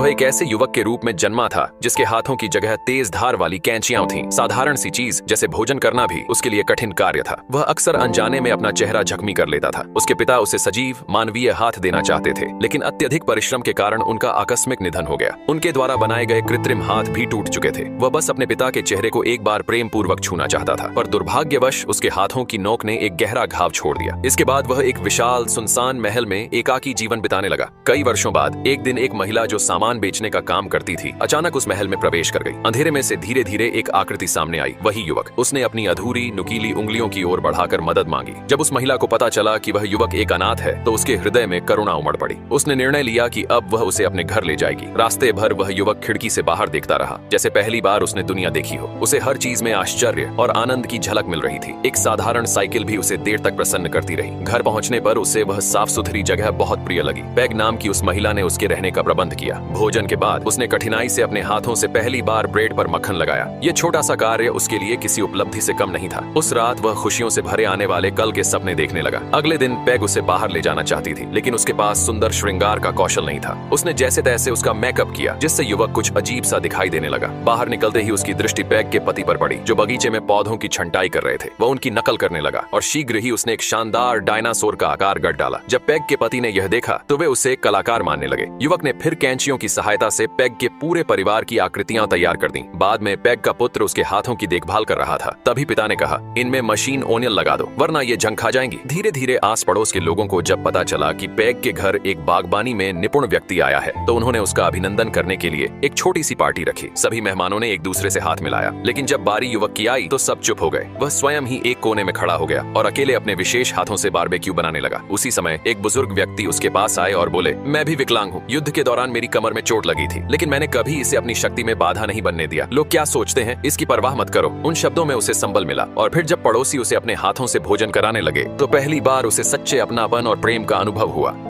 वह एक ऐसे युवक के रूप में जन्मा था जिसके हाथों की जगह तेज धार वाली कैंचियां थीं। साधारण सी चीज जैसे भोजन करना भी उसके लिए कठिन कार्य था। वह अक्सर अनजाने में अपना चेहरा जख्मी कर लेता था। उसके पिता उसे सजीव मानवीय हाथ देना चाहते थे, लेकिन अत्यधिक परिश्रम के कारण उनका आकस्मिक निधन हो गया। उनके द्वारा बनाए गए कृत्रिम हाथ भी टूट चुके थे। वह बस अपने पिता के चेहरे को एक बार प्रेम पूर्वक छूना चाहता था, पर दुर्भाग्यवश उसके हाथों की नोक ने एक गहरा घाव छोड़ दिया। इसके बाद वह एक विशाल सुनसान महल में एकाकी जीवन बिताने लगा। कई वर्षों बाद एक दिन एक महिला जो सामान बेचने का काम करती थी अचानक उस महल में प्रवेश कर गई। अंधेरे में से धीरे धीरे एक आकृति सामने आई। वही युवक। उसने अपनी अधूरी नुकीली उंगलियों की ओर बढ़ाकर मदद मांगी। जब उस महिला को पता चला कि वह युवक एक अनाथ है तो उसके हृदय में करुणा उमड़ पड़ी। उसने निर्णय लिया कि अब वह उसे अपने घर ले जाएगी। रास्ते भर वह युवक खिड़की से बाहर देखता रहा, जैसे पहली बार उसने दुनिया देखी हो। उसे हर चीज में आश्चर्य और आनंद की झलक मिल रही थी। एक साधारण साइकिल भी उसे देर तक प्रसन्न करती रही। घर पहुंचने पर उसे वह साफ सुथरी जगह बहुत प्रिय लगी। पैग नाम की उस महिला ने उसके रहने का प्रबंध किया। भोजन के बाद उसने कठिनाई से अपने हाथों से पहली बार ब्रेड पर मक्खन लगाया। यह छोटा सा कार्य उसके लिए किसी उपलब्धि से कम नहीं था। उस रात वह खुशियों से भरे आने वाले कल के सपने देखने लगा। अगले दिन पैग उसे बाहर ले जाना चाहती थी, लेकिन उसके पास सुंदर श्रृंगार का कौशल नहीं था। उसने जैसे तैसे उसका मेकअप किया, जिससे युवक कुछ अजीब सा दिखाई देने लगा। बाहर निकलते ही उसकी दृष्टि पैग के पति पर पड़ी, जो बगीचे में पौधों की छंटाई कर रहे थे। वह उनकी नकल करने लगा और शीघ्र ही उसने एक शानदार डायनासोर का आकार गढ़ डाला। जब पैग के पति ने यह देखा तो वे उसे कलाकार मानने लगे। युवक ने फिर कैंचियों की सहायता से पैग के पूरे परिवार की आकृतियां तैयार कर दी। बाद में पैग का पुत्र उसके हाथों की देखभाल कर रहा था। तभी पिता ने कहा, इनमें मशीन ओनियल लगा दो, वरना ये जंग खा जाएंगी। धीरे धीरे आस पड़ोस के लोगों को जब पता चला कि पैग के घर एक बागबानी में निपुण व्यक्ति आया है तो उन्होंने उसका अभिनंदन करने के लिए एक छोटी सी पार्टी रखी। सभी मेहमानों ने एक दूसरे से हाथ मिलाया, लेकिन जब बारी युवक की आई तो सब चुप हो गए। वह स्वयं ही एक कोने में खड़ा हो गया और अकेले अपने विशेष हाथों से बारबेक्यू बनाने लगा। उसी समय एक बुजुर्ग व्यक्ति उसके पास आए और बोले, मैं भी विकलांग हूँ। युद्ध के दौरान मेरी कमर में चोट लगी थी, लेकिन मैंने कभी इसे अपनी शक्ति में बाधा नहीं बनने दिया। लोग क्या सोचते हैं इसकी परवाह मत करो। उन शब्दों में उसे संबल मिला। और फिर जब पड़ोसी उसे अपने हाथों से भोजन कराने लगे तो पहली बार उसे सच्चे अपनापन और प्रेम का अनुभव हुआ।